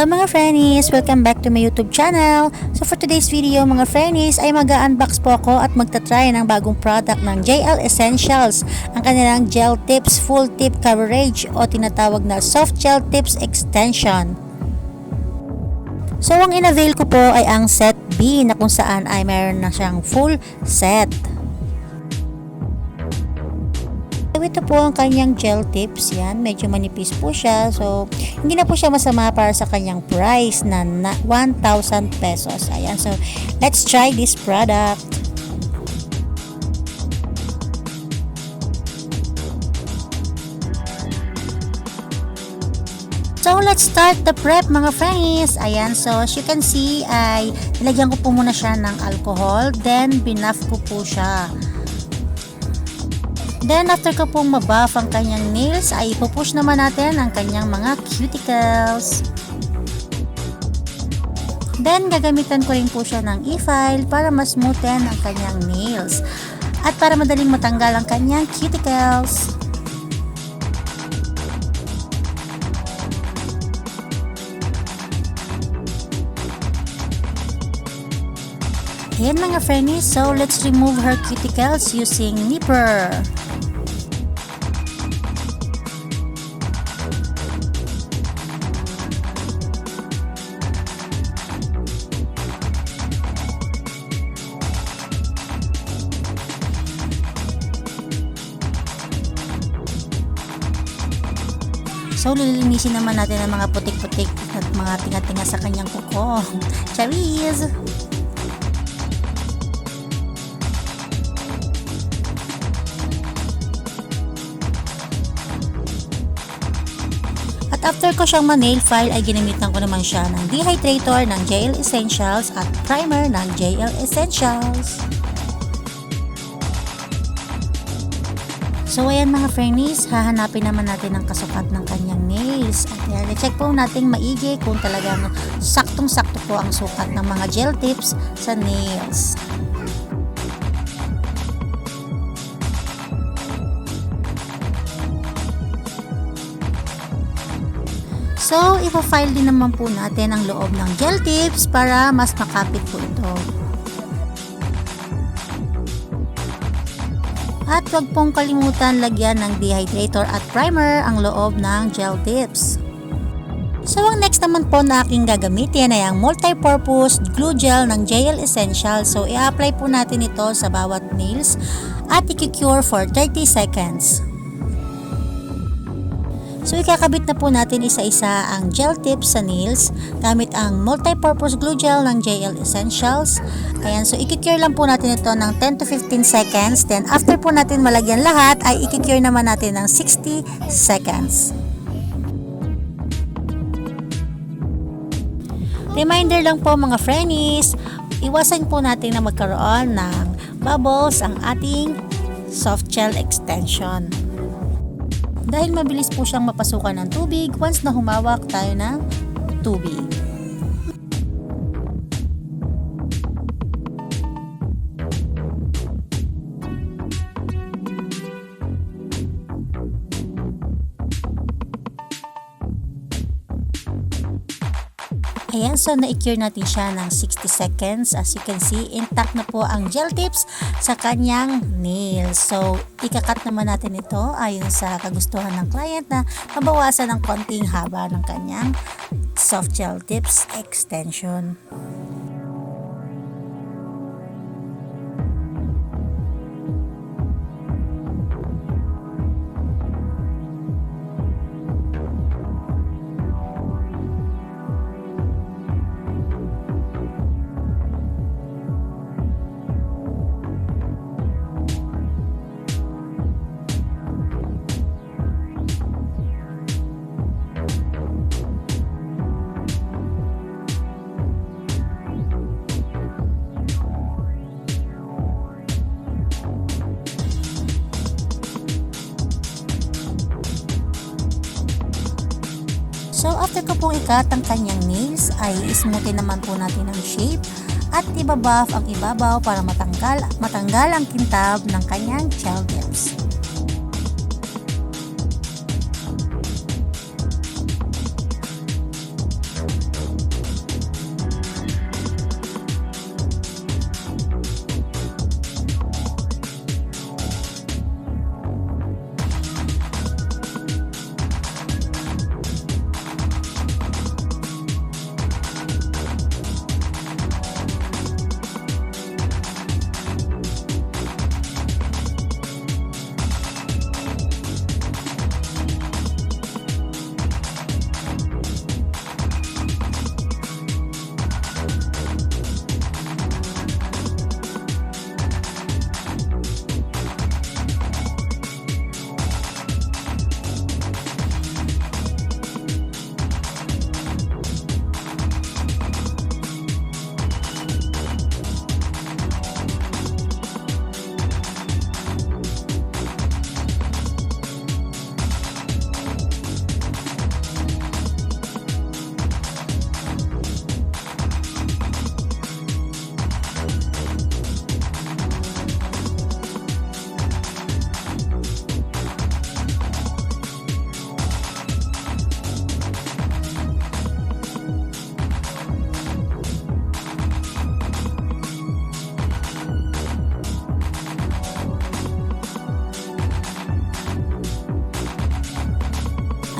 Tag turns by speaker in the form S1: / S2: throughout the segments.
S1: Hello mga frennies! Welcome back to my YouTube channel. So for today's video mga frennies ay mag-unbox po ako at magta-try ng bagong product ng JL Essentials, ang kanilang Gel Tips Full Tip Coverage o tinatawag na Soft Gel Tips Extension. So ang in-avail ko po ay ang set B na kung saan ay mayroon na siyang full set. Ito po ang kanyang gel tips, yan, medyo manipis po siya, so hindi na po siya masama para sa kanyang price na 1,000 pesos. Ayan, so let's try this product. So let's start the prep mga friends. Ayan, so as you can see ay nilagyan ko po muna siya ng alcohol, then binuff ko po siya. Then after ko pong mabuff ang kanyang nails ay ipupush naman natin ang kanyang mga cuticles. Then gagamitan ko rin po siya ng e-file para mas smoothen ang kanyang nails at para madaling matanggal ang kanyang cuticles. Ayan mga frennies, so let's remove her cuticles using nipper. So, lilinisin naman natin ang mga putik-putik at mga tinga-tinga sa kanyang kuko. Charis! At after ko siyang ma-nail file ay ginamitan ko naman siya ng dehydrator ng JL Essentials at primer ng JL Essentials. So ayan mga frennies, hahanapin naman natin ang kasukat ng kanyang nails. At yan, i-check po natin maigi kung talagang saktong-sakto po ang sukat ng mga gel tips sa nails. So, ipa-file din naman po natin ang loob ng gel tips para mas makapit po ito. At huwag pong kalimutan lagyan ng dehydrator at primer ang loob ng gel tips. So, ang next naman po na aking gagamitin ay ang multi-purpose glue gel ng JL Essential. So, i-apply po natin ito sa bawat nails at i-cure for 30 seconds. So, ikakabit na po natin isa-isa ang gel tips sa nails gamit ang multi-purpose glue gel ng JL Essentials. Ayan, so i-cure lang po natin ito ng 10 to 15 seconds. Then, after po natin malagyan lahat, ay i-cure naman natin ng 60 seconds. Reminder lang po mga frennies, iwasan po natin na magkaroon ng bubbles ang ating soft gel extension. Dahil mabilis po siyang mapasukan ng tubig once na humawak tayo ng tubig. Ayan, so na-cure natin siya ng 60 seconds. As you can see, intact na po ang gel tips sa kanyang nails. So, ikakat naman natin ito ayon sa kagustuhan ng client na mabawasan ng konting haba ng kanyang soft gel tips extension. So, after ko pong ikat ang kanyang nails, ay ismoothin naman po natin ang shape at ibabuff ang ibabaw para matanggal ang kintab ng kanyang gel tips.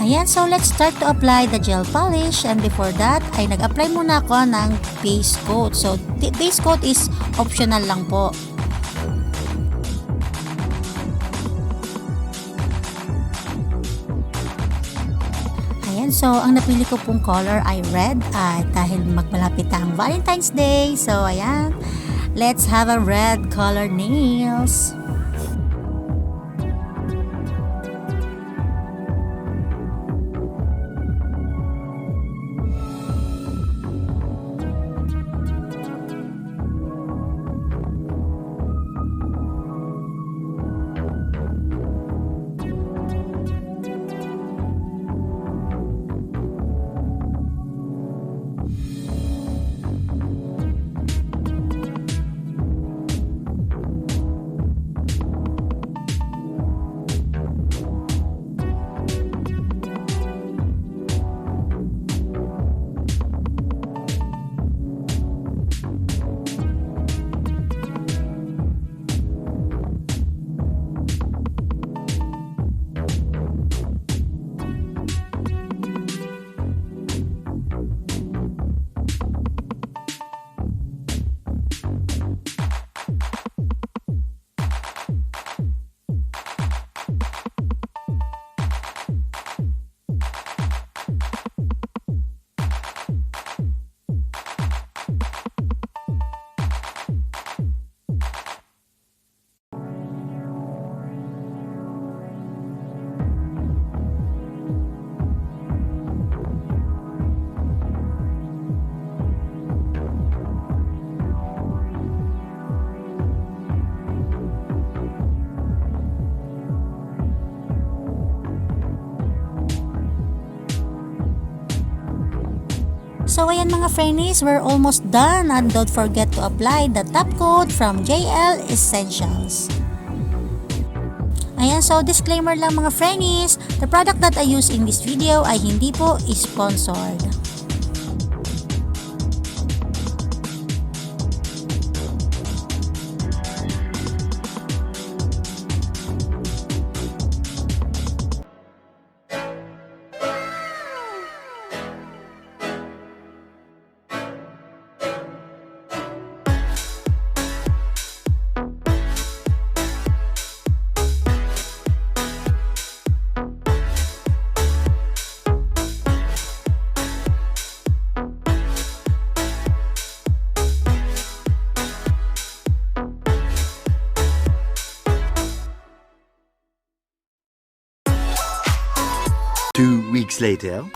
S1: Ayan, so let's start to apply the gel polish, and before that ay nag-apply muna ako ng base coat. So base coat is optional lang po. Ayan, so ang napili ko pong color ay red at dahil magmalapit ang Valentine's Day. So ayan, let's have a red color nails. So ayan mga frennies, we're almost done, and don't forget to apply the top coat from JL Essentials. Ayan, so disclaimer lang mga frennies, the product that I use in this video ay hindi po sponsored.
S2: Two weeks later.